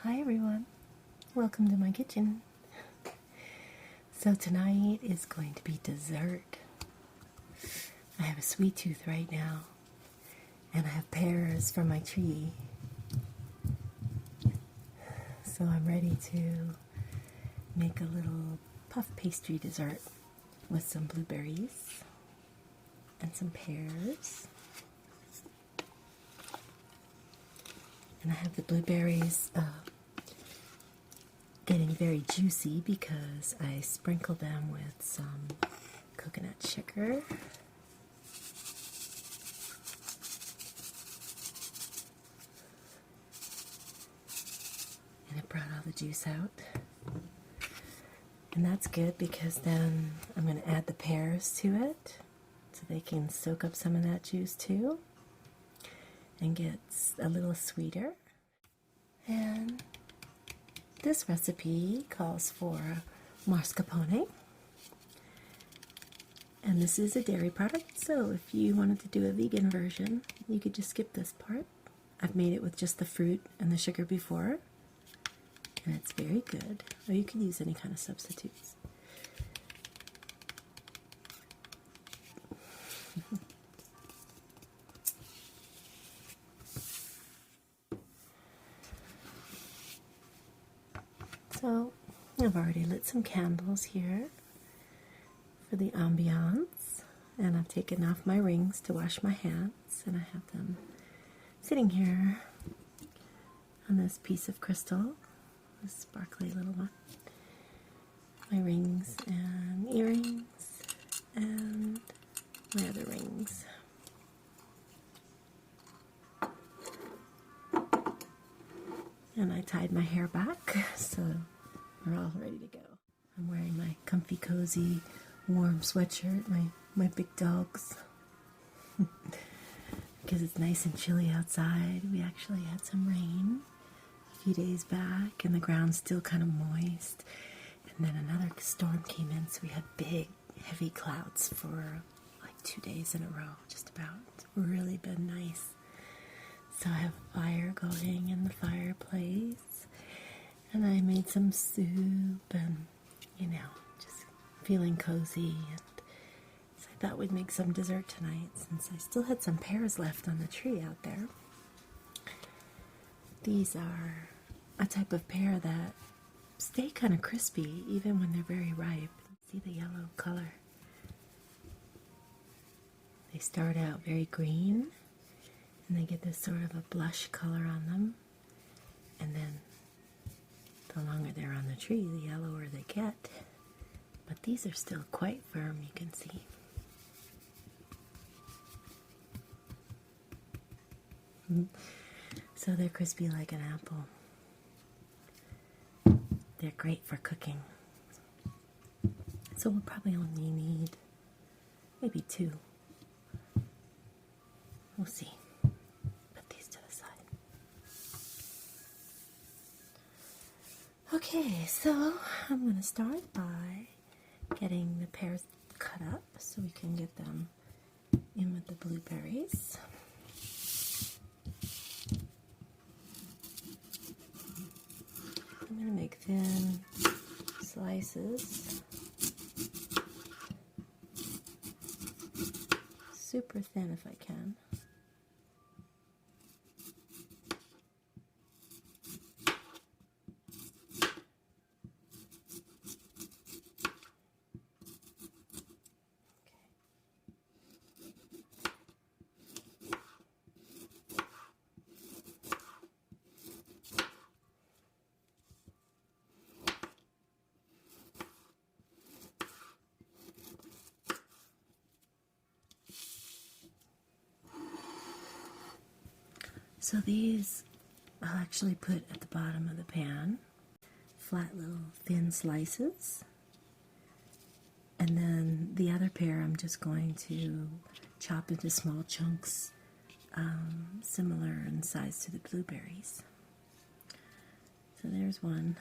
Hi everyone, welcome to my kitchen. So tonight is going to be dessert. I have a sweet tooth right now, and I have pears from my tree. So I'm ready to make a little puff pastry dessert with some blueberries and some pears. And I have the blueberries getting very juicy because I sprinkle them with some coconut sugar. And it brought all the juice out. And that's good because then I'm going to add the pears to it so they can soak up some of that juice too and get a little sweeter. And this recipe calls for mascarpone, and this is a dairy product, so if you wanted to do a vegan version, you could just skip this part. I've made it with just the fruit and the sugar before, and it's very good, or you could use any kind of substitutes. So I've already lit some candles here for the ambiance, and I've taken off my rings to wash my hands, and I have them sitting here on this piece of crystal, this sparkly little one. My rings and earrings and my other rings. And I tied my hair back, so we're all ready to go. I'm wearing my comfy, cozy, warm sweatshirt, my big dogs, because it's nice and chilly outside. We actually had some rain a few days back, and the ground's still kind of moist. And then another storm came in, so we had big, heavy clouds for like 2 days in a row, just about. It's really been nice. So I have a fire going in the fireplace, and I made some soup, and just feeling cozy. And so I thought we'd make some dessert tonight, since I still had some pears left on the tree out there. These are a type of pear that stay kind of crispy even when they're very ripe. See the yellow color? They start out very green, and they get this sort of a blush color on them, and then the longer they're on the tree, the yellower they get. But these are still quite firm, you can see. So they're crispy like an apple. They're great for cooking. So we'll probably only need maybe 2. We'll see. Put these to the side. Okay, so I'm going to start by getting the pears cut up so we can get them in with the blueberries. I'm going to make thin slices, super thin if I can. So these I'll actually put at the bottom of the pan, flat little thin slices. And then the other pear I'm just going to chop into small chunks, similar in size to the blueberries. So there's one.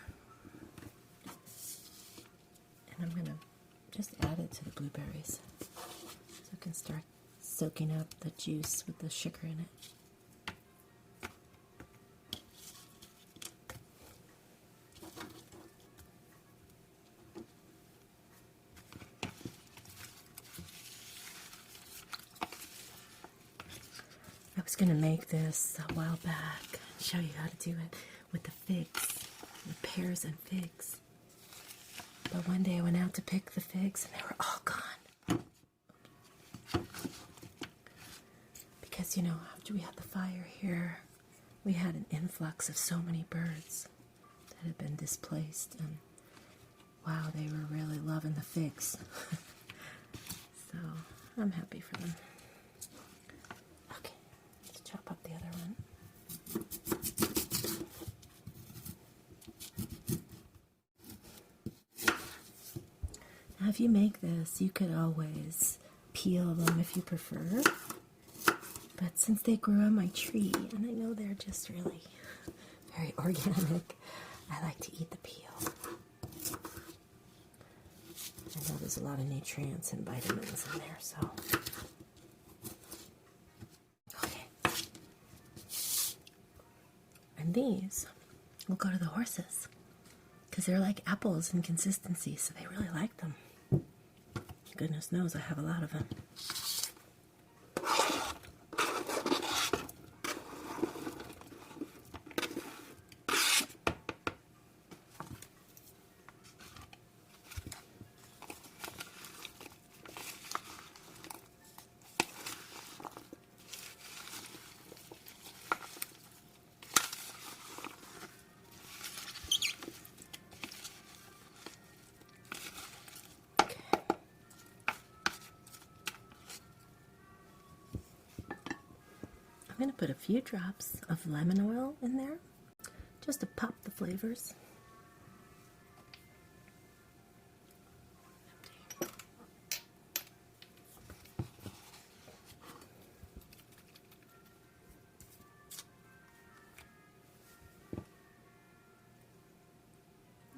And I'm going to just add it to the blueberries so it can start soaking up the juice with the sugar in it. was going to make this a while back and show you how to do it with the figs, the pears and figs. But one day I went out to pick the figs and they were all gone. Because, you know, after we had the fire here, we had an influx of so many birds that had been displaced. And wow, they were really loving the figs. So I'm happy for them. Okay, let's chop up the other one. Now, if you make this, you could always peel them if you prefer. But since they grew on my tree, and I know they're just really very organic, I like to eat the peel. I know there's a lot of nutrients and vitamins in there, so. Okay. And these will go to the horses, because they're like apples in consistency, so they really like them. Goodness knows I have a lot of them. I'm going to put a few drops of lemon oil in there, just to pop the flavors.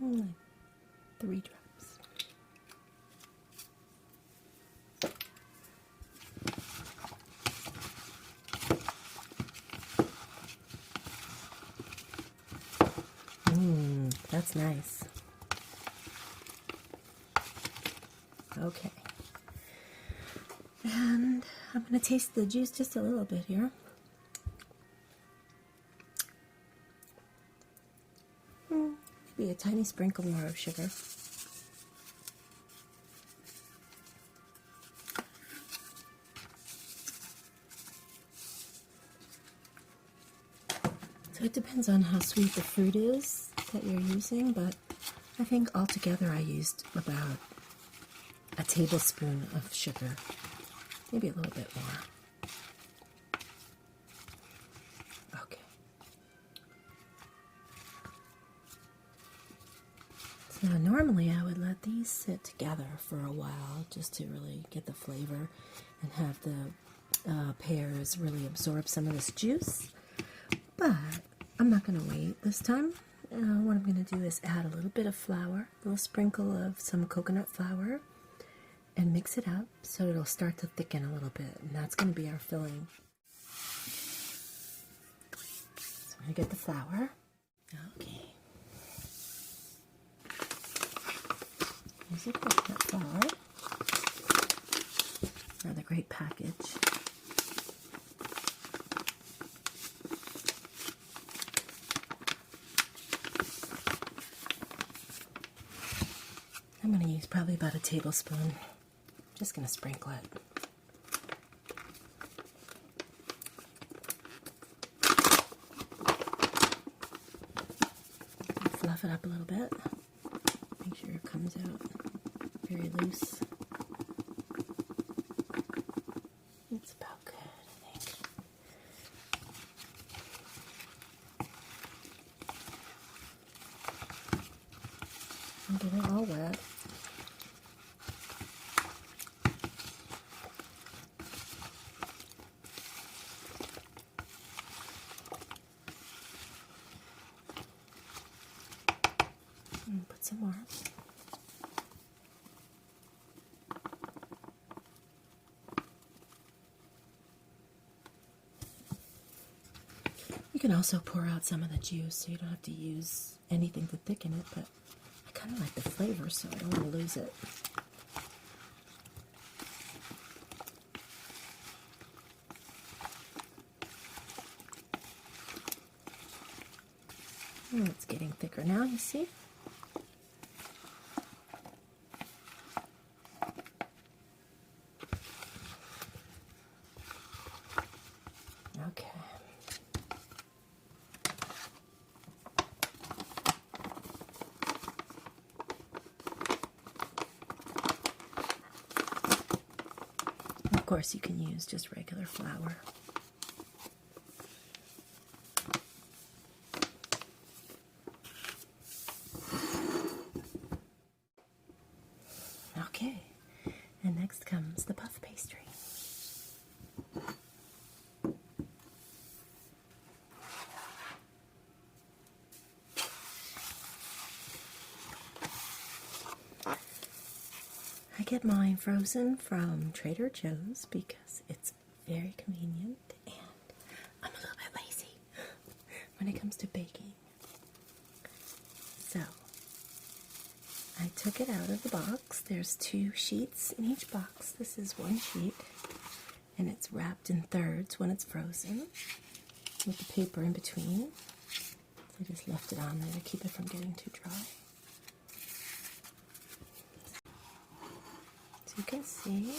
Only 3 drops. That's nice. Okay. And I'm going to taste the juice just a little bit here. Maybe a tiny sprinkle more of sugar. So it depends on how sweet the fruit is that you're using, but I think altogether I used about a tablespoon of sugar, maybe a little bit more. Okay. So now normally I would let these sit together for a while just to really get the flavor and have the pears really absorb some of this juice. But I'm not going to wait this time. What I'm going to do is add a little bit of flour, a little sprinkle of some coconut flour, and mix it up so it'll start to thicken a little bit. And that's going to be our filling. So I'm going to get the flour. Okay. Here's the coconut flour. Another great package. I'm going to use probably about a tablespoon. Just going to sprinkle it. Fluff it up a little bit. Make sure it comes out very loose. It's about good, I think. And get it all wet. And put some more. You can also pour out some of the juice, so you don't have to use anything to thicken it, but I kind of like the flavor, so I don't want to lose it. And it's getting thicker now, you see? Okay. Of course, you can use just regular flour. Okay, and next comes the puff pastry. I get mine frozen from Trader Joe's because it's very convenient and I'm a little bit lazy when it comes to baking. So, I took it out of the box. There's 2 sheets in each box. This is 1 sheet, and it's wrapped in thirds when it's frozen with the paper in between. So I just left it on there to keep it from getting too dry. So you can see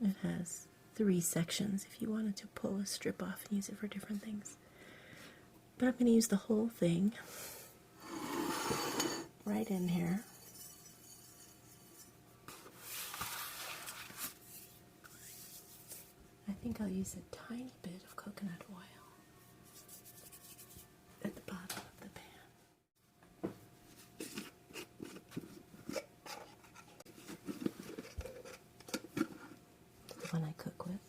it has 3 sections if you wanted to pull a strip off and use it for different things. But I'm going to use the whole thing right in here. I think I'll use a tiny bit of coconut oil at the bottom of the pan. The one I cook with.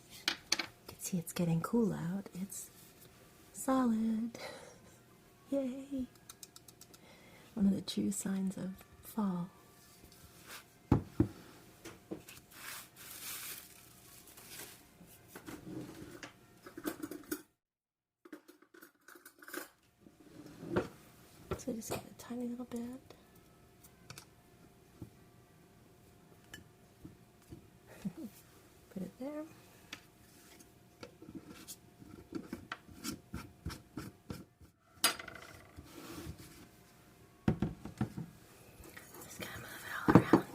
You can see it's getting cool out. It's solid. Yay! One of the true signs of fall. So just get a tiny little bit. Put it there. Just gotta move it all around.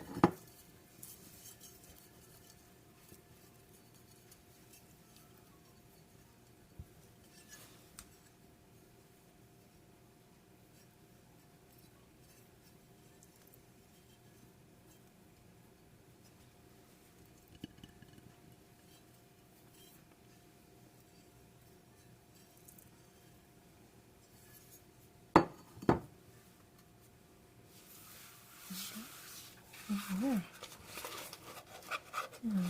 Alright. Now,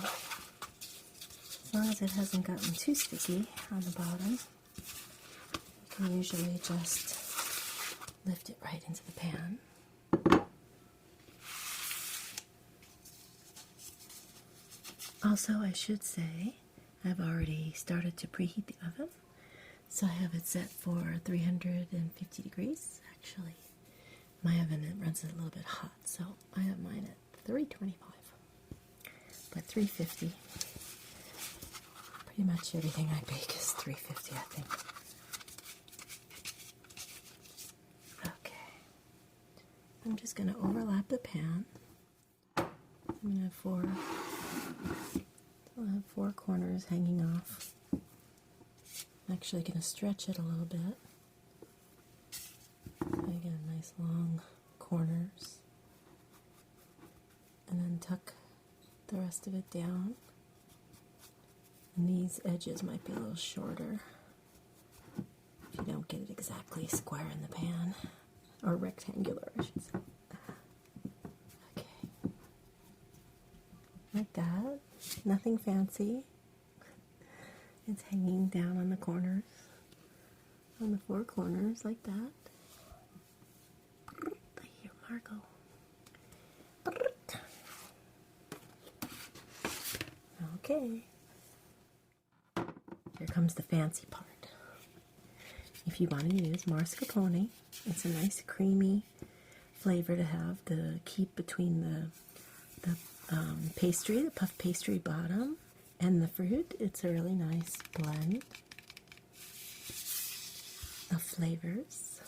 as long as it hasn't gotten too sticky on the bottom, you can usually just lift it right into the pan. Also, I should say, I've already started to preheat the oven. So I have it set for 350 degrees. Actually, my oven, it runs a little bit hot, so I have mine at 325. But 350, pretty much everything I bake is 350, I think. Okay, I'm just going to overlap the pan. I'm going to have I'll have 4 corners hanging off. I'm actually going to stretch it a little bit. I get a nice long corners. And then tuck the rest of it down. And these edges might be a little shorter if you don't get it exactly square in the pan. Or rectangular, I should say. Okay. Like that. Nothing fancy. It's hanging down on the corners. On the 4 corners, like that. I hear Margot. Okay. Here comes the fancy part. If you want to use mascarpone, it's a nice creamy flavor to have to keep between the pastry, the puff pastry bottom, and the fruit. It's a really nice blend. of flavors.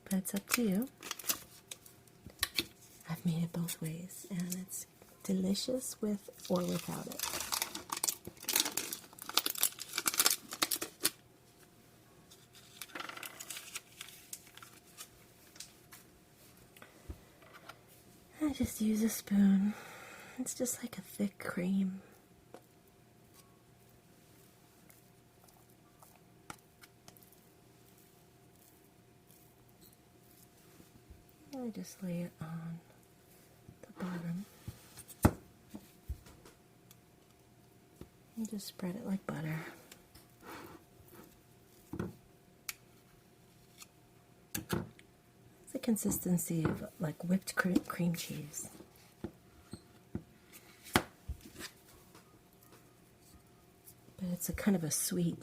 But it's up to you. I've made it both ways, and it's delicious with or without it. I just use a spoon. It's just like a thick cream. I just lay it on the bottom. And just spread it like butter. It's the consistency of like whipped cream cheese. But it's a kind of a sweet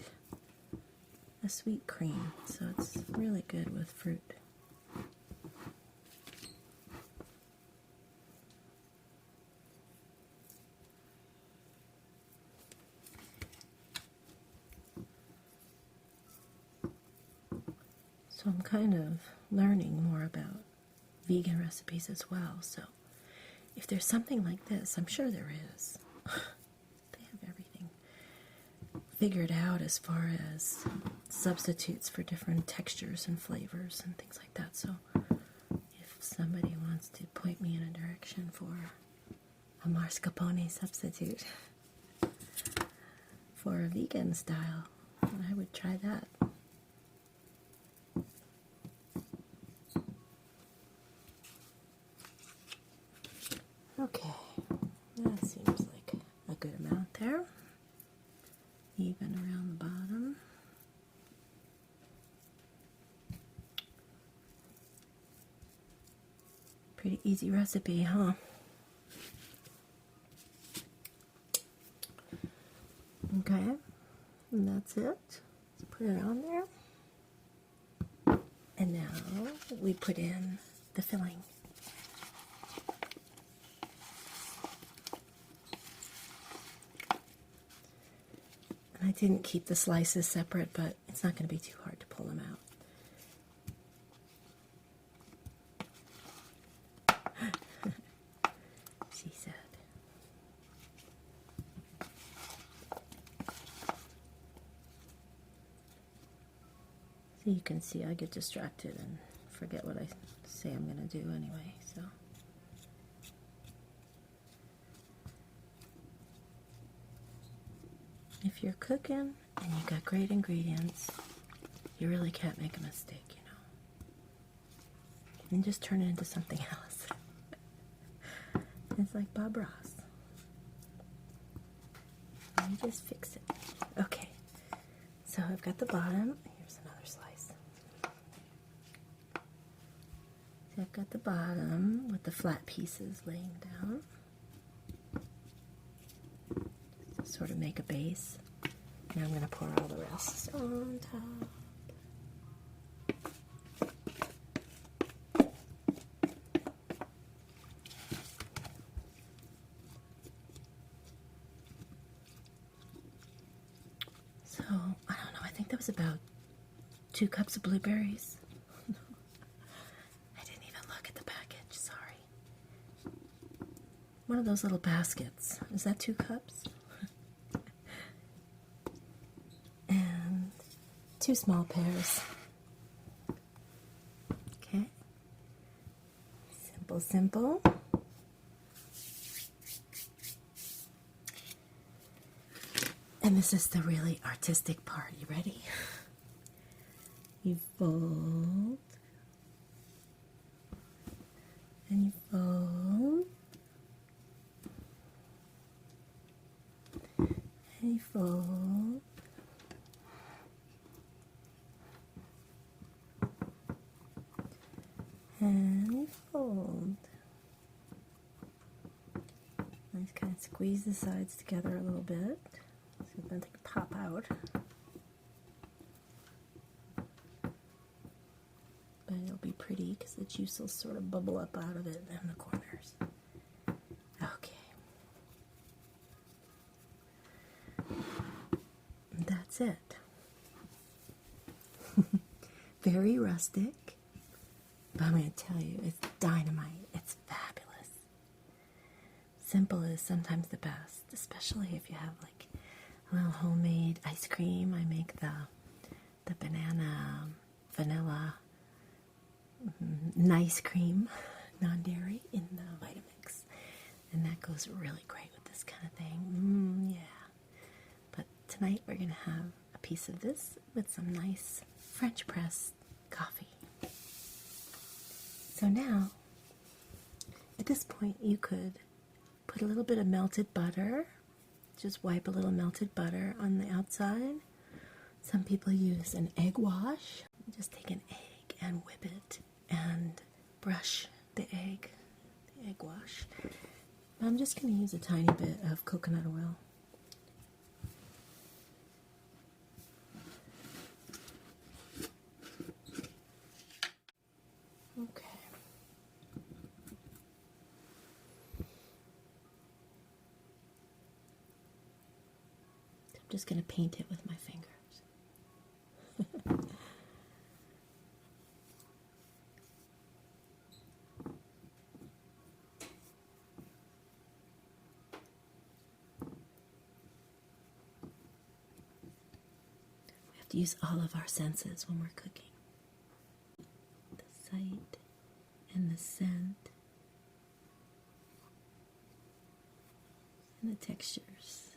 cream, so it's really good with fruit. So I'm kind of learning more about vegan recipes as well. So if there's something like this, I'm sure there is. They have everything figured out as far as substitutes for different textures and flavors and things like that. So if somebody wants to point me in a direction for a mascarpone substitute for a vegan style, I would try that. Okay, that seems like a good amount there. Even around the bottom. Pretty easy recipe, huh? Okay, and that's it. Let's put it on there. And now we put in the filling. I didn't keep the slices separate, but it's not going to be too hard to pull them out. She said. So you can see I get distracted and forget what I say I'm going to do anyway, so. If you're cooking and you got great ingredients, you really can't make a mistake, you know. You can just turn it into something else. It's like Bob Ross. And you just fix it. Okay, so I've got the bottom. Here's another slice. So I've got the bottom with the flat pieces laying down. Sort of make a base. Now I'm going to pour all the rest on top. So, I don't know, I think that was about 2 cups of blueberries. I didn't even look at the package, sorry. One of those little baskets. Is that 2 cups? 2 small pears. Okay. Simple, simple. And this is the really artistic part. You ready? You fold. And you fold. And you fold. And fold. Nice, kind of squeeze the sides together a little bit so then they can pop out. But it'll be pretty because the juice will sort of bubble up out of it in the corners. Okay. And that's it. very rustic, but I'm going to tell you, it's dynamite. It's fabulous. Simple is sometimes the best, especially if you have like a little homemade ice cream. I make the banana vanilla nice cream, non-dairy, in the Vitamix, and that goes really great with this kind of thing. Yeah. But tonight we're going to have a piece of this with some nice French press coffee. So now, at this point, you could put a little bit of melted butter. Just wipe a little melted butter on the outside. Some people use an egg wash. Just take an egg and whip it and brush the egg wash. I'm just going to use a tiny bit of coconut oil. Okay. I'm just going to paint it with my fingers. We have to use all of our senses when we're cooking. The sight and the scent and the textures.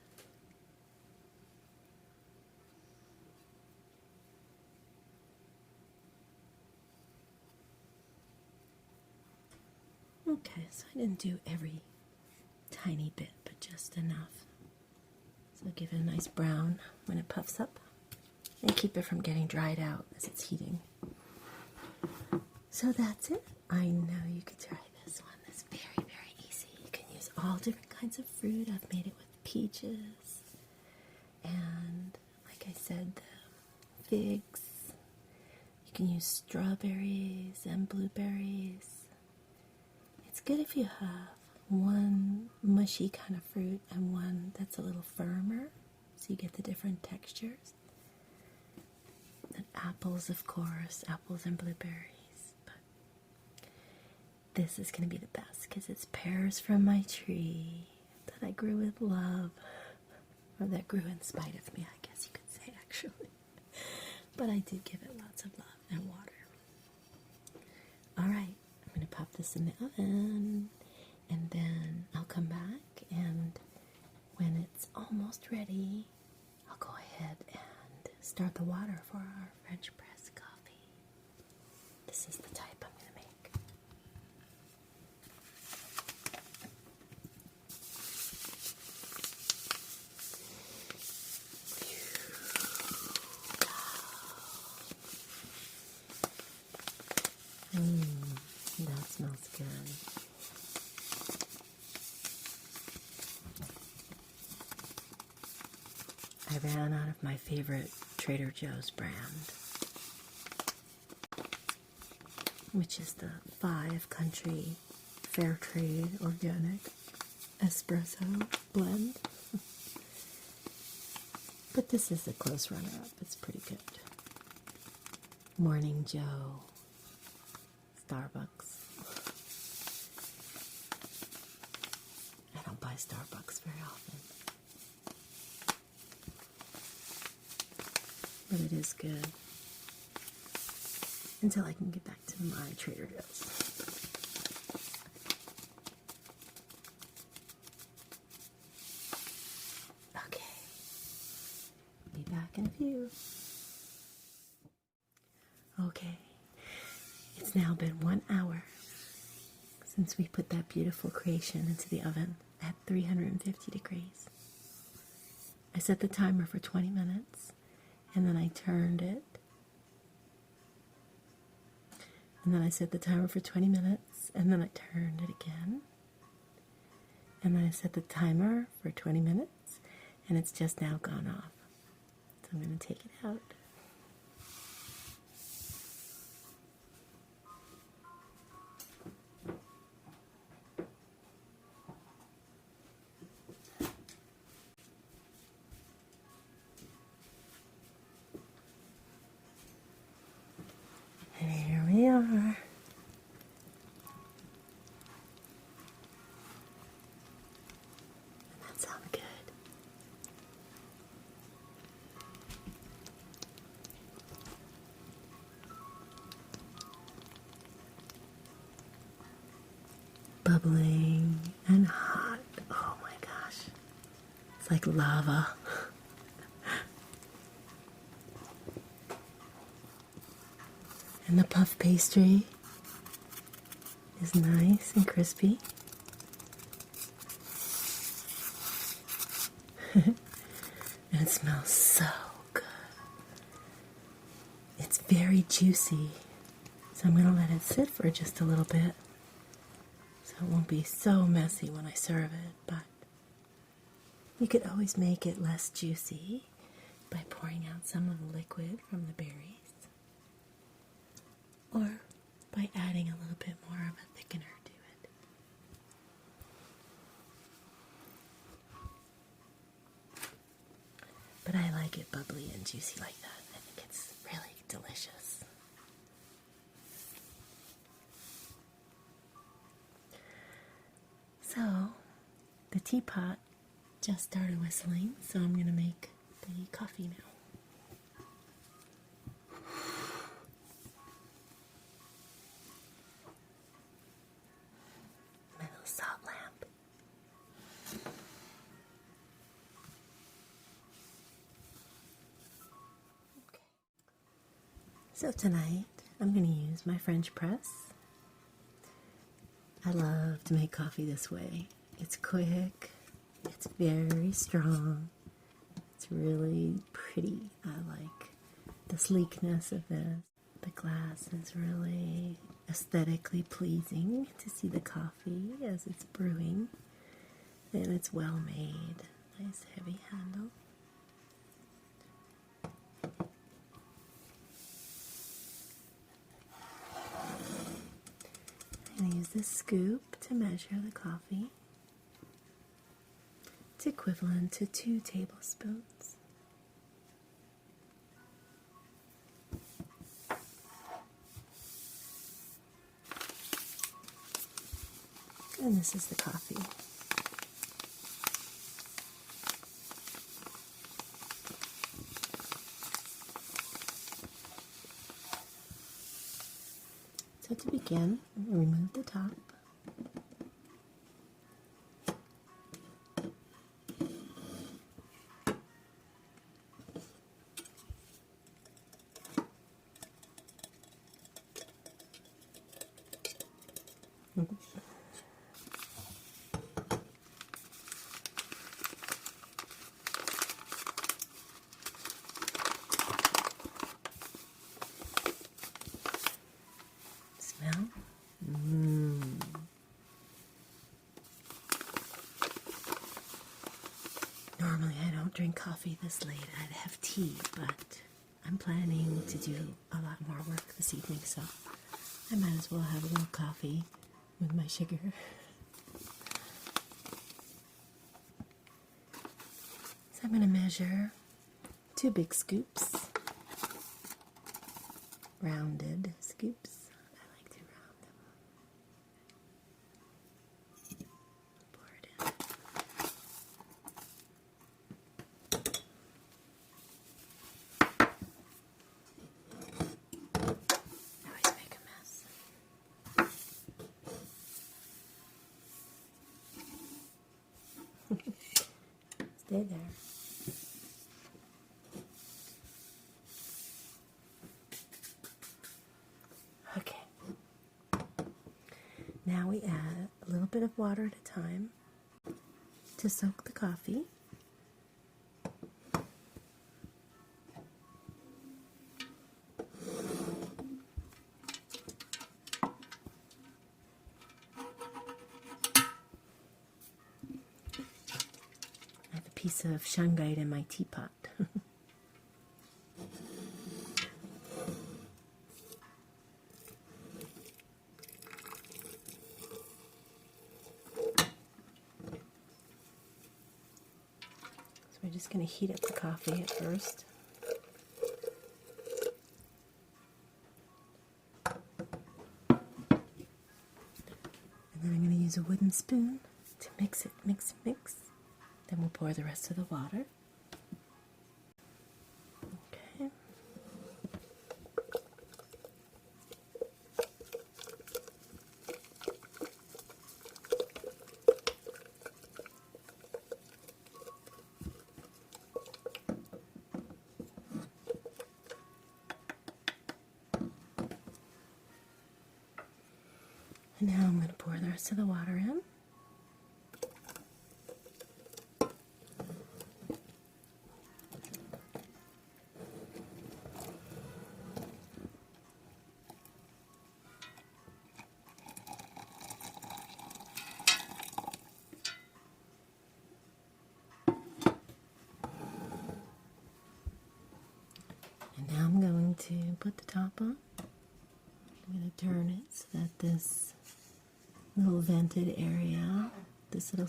Okay, so I didn't do every tiny bit, but just enough. So give it a nice brown when it puffs up and keep it from getting dried out as it's heating. So that's it. I know you could try this one. It's very, very easy. You can use all different kinds of fruit. I've made it with peaches and, like I said, the figs. You can use strawberries and blueberries. It's good if you have one mushy kind of fruit and one that's a little firmer, so you get the different textures. And apples, of course, apples and blueberries. But this is going to be the best because it's pears from my tree that I grew with love, or that grew in spite of me, I guess you could say, actually. But I did give it lots of love and water. All right. I'm going to pop this in the oven, and then I'll come back, and when it's almost ready, I'll go ahead and start the water for our French press coffee. This is the type I'm going to make. That smells good. I ran out of my favorite Trader Joe's brand, which is the 5 Country Fair Trade Organic Espresso blend. But this is a close runner-up. It's pretty good. Morning Joe. Starbucks. I don't buy Starbucks very often, but it is good until I can get back to my Trader Joe's. Okay, be back in a few. Okay. It's now been 1 hour since we put that beautiful creation into the oven at 350 degrees. I set the timer for 20 minutes, and then I turned it. And then I set the timer for 20 minutes, and then I turned it again. And then I set the timer for 20 minutes, and it's just now gone off. So I'm going to take it out. more. That sounds good. Bubbling and hot. Oh my gosh. It's like lava. And the puff pastry is nice and crispy. And it smells so good. It's very juicy. So I'm going to let it sit for just a little bit. So it won't be so messy when I serve it. But you could always make it less juicy by pouring out some of the liquid from the berries. Or by adding a little bit more of a thickener to it. But I like it bubbly and juicy like that. I think it's really delicious. So, the teapot just started whistling, so I'm going to make the coffee now. Salt lamp. Okay. So tonight I'm going to use my French press. I love to make coffee this way. It's quick, it's very strong, it's really pretty. I like the sleekness of this. The glass is really aesthetically pleasing to see the coffee as it's brewing, and it's well made. Nice heavy handle. I'm going to use this scoop to measure the coffee. It's equivalent to 2 tablespoons. And this is the coffee. So to begin, remove the top. Smell? Normally I don't drink coffee this late. I'd have tea, but I'm planning to do a lot more work this evening, so I might as well have a little coffee with my sugar. So I'm going to measure 2 big scoops, rounded scoops. I like to round them. Pour it in. I always make a mess. Stay there. Okay. Now we add a little bit of water at a time to soak the coffee. I have a piece of shungite in my teapot. We're just going to heat up the coffee at first. use a wooden spoon to mix it, mix. Then we'll pour the rest of the water. Okay. And now I'm going to pour the rest of the water in. And now I'm going to put the top on. I'm going to turn it so that this little vented area, this little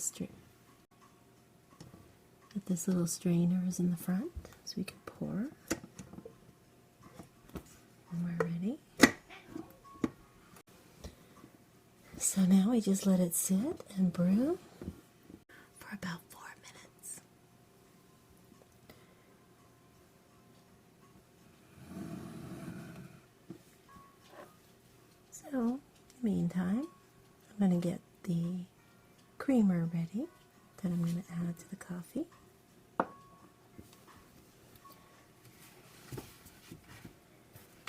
strainer is in the front, so we can pour when we're ready. So now we just let it sit and brew for about 4 minutes. So, in the meantime, I'm going to get the creamer ready that I'm going to add to the coffee.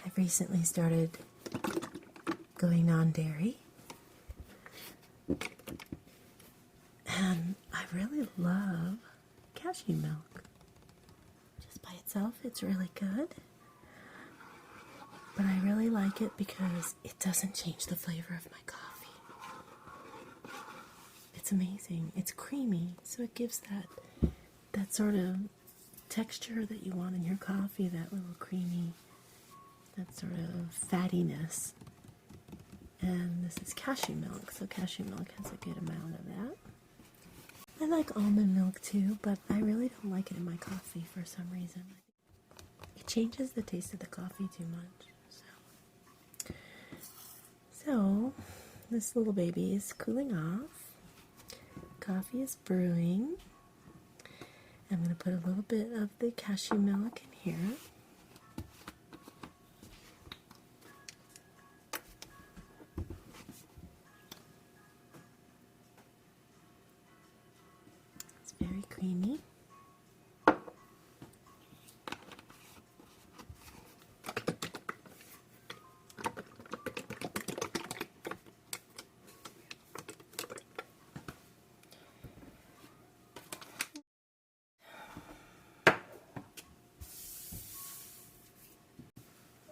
I've recently started going non-dairy, and I really love cashew milk. Just by itself, it's really good. But I really like it because it doesn't change the flavor of my coffee. It's amazing. It's creamy, so it gives that sort of texture that you want in your coffee, that little creamy, that sort of fattiness. And this is cashew milk, so cashew milk has a good amount of that. I like almond milk too, but I really don't like it in my coffee for some reason. It changes the taste of the coffee too much. So, this little baby is cooling off. Coffee is brewing. I'm going to put a little bit of the cashew milk in here. It's very creamy.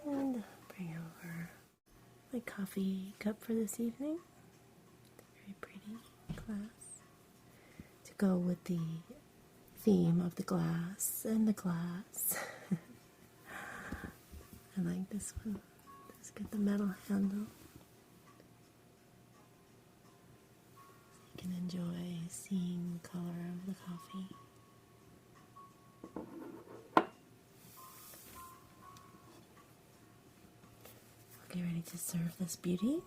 And bring over my coffee cup for this evening. Very pretty glass to go with the theme of the glass and the glass. I like this one. Let's get the metal handle so you can enjoy seeing the color of the coffee. Get ready to serve this beauty.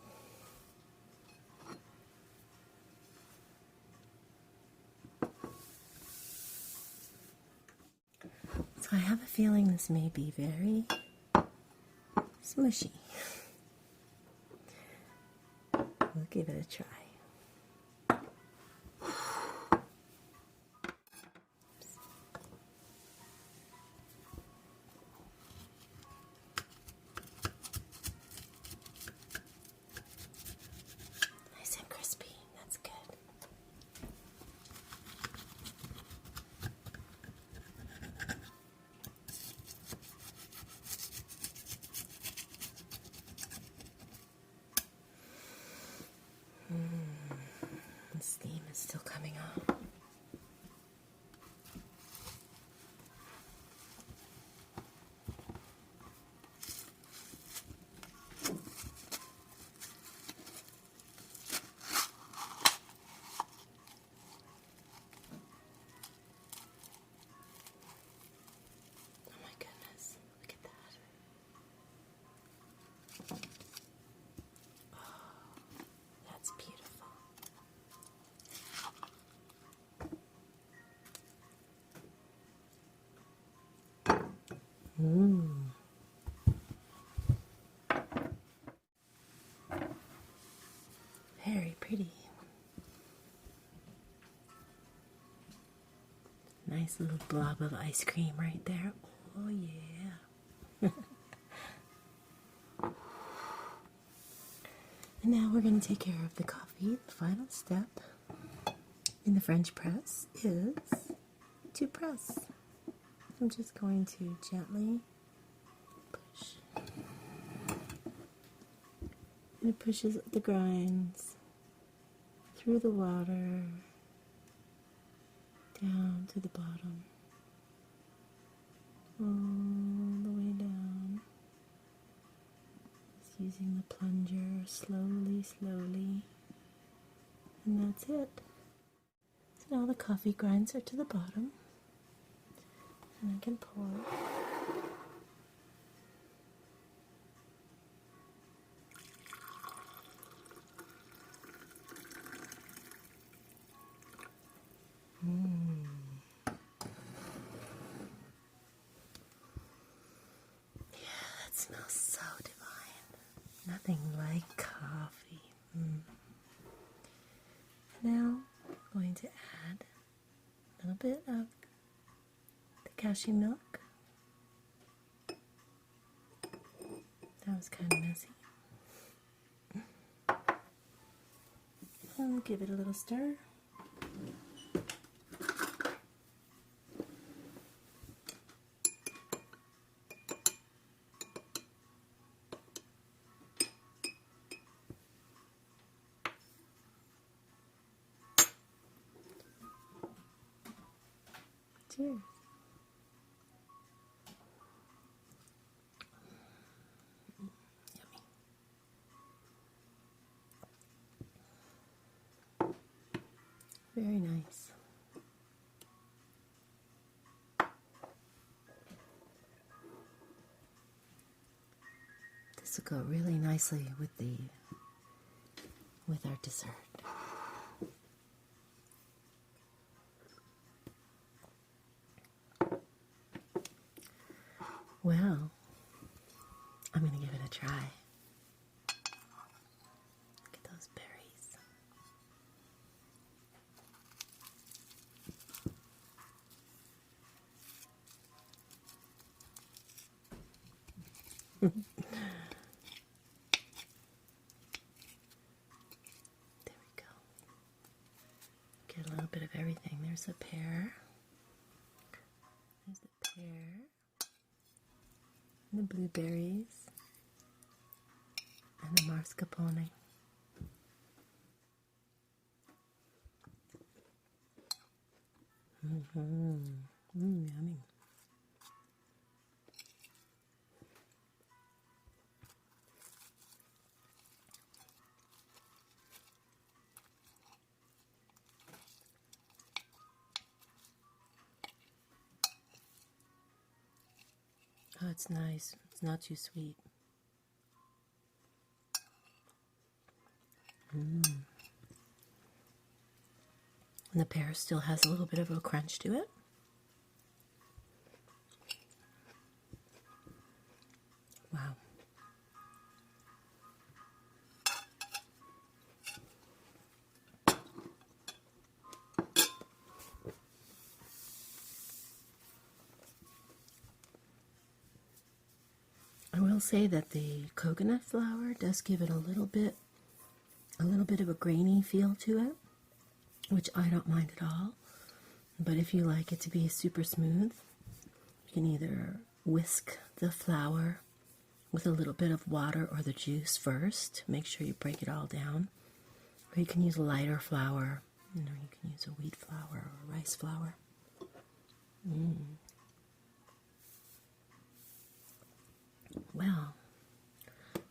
So I have a feeling this may be very smushy. We'll give it a try. Nice and crispy. That's good. nice little blob of ice cream right there. Oh yeah. And now we're going to take care of the coffee. The final step in the French press is to press. I'm just going to gently push. And it pushes the grinds through the water down to the bottom, all the way down. Just using the plunger slowly, slowly, and that's it. So now the coffee grinds are to the bottom, and I can pour. It smells so divine. Nothing like coffee. Now I'm going to add a little bit of the cashew milk. That was kind of messy. And give it a little stir. Cheers. Yummy. Very nice. This will go really nicely with our dessert. Well, I'm going to give it a try. Look at those berries. There we go. Get a little bit of everything. There's a pear. There's the pear. The blueberries and the mascarpone. Yummy. Oh, it's nice. It's not too sweet. And the pear still has a little bit of a crunch to it. Wow. I will say that the coconut flour does give it a little bit of a grainy feel to it, which I don't mind at all. But if you like it to be super smooth, you can either whisk the flour with a little bit of water or the juice first. Make sure you break it all down. Or you can use lighter flour. You can use a wheat flour or rice flour. Well,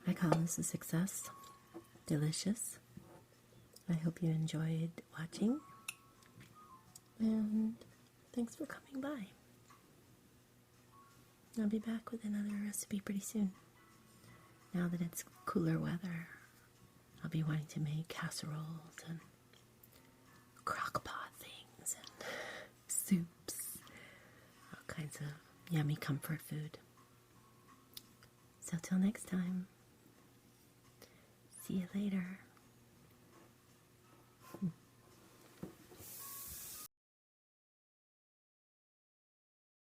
I call this a success. Delicious. I hope you enjoyed watching. And thanks for coming by. I'll be back with another recipe pretty soon. Now that it's cooler weather, I'll be wanting to make casseroles and crock pot things and soups. All kinds of yummy comfort food. So till next time, see you later.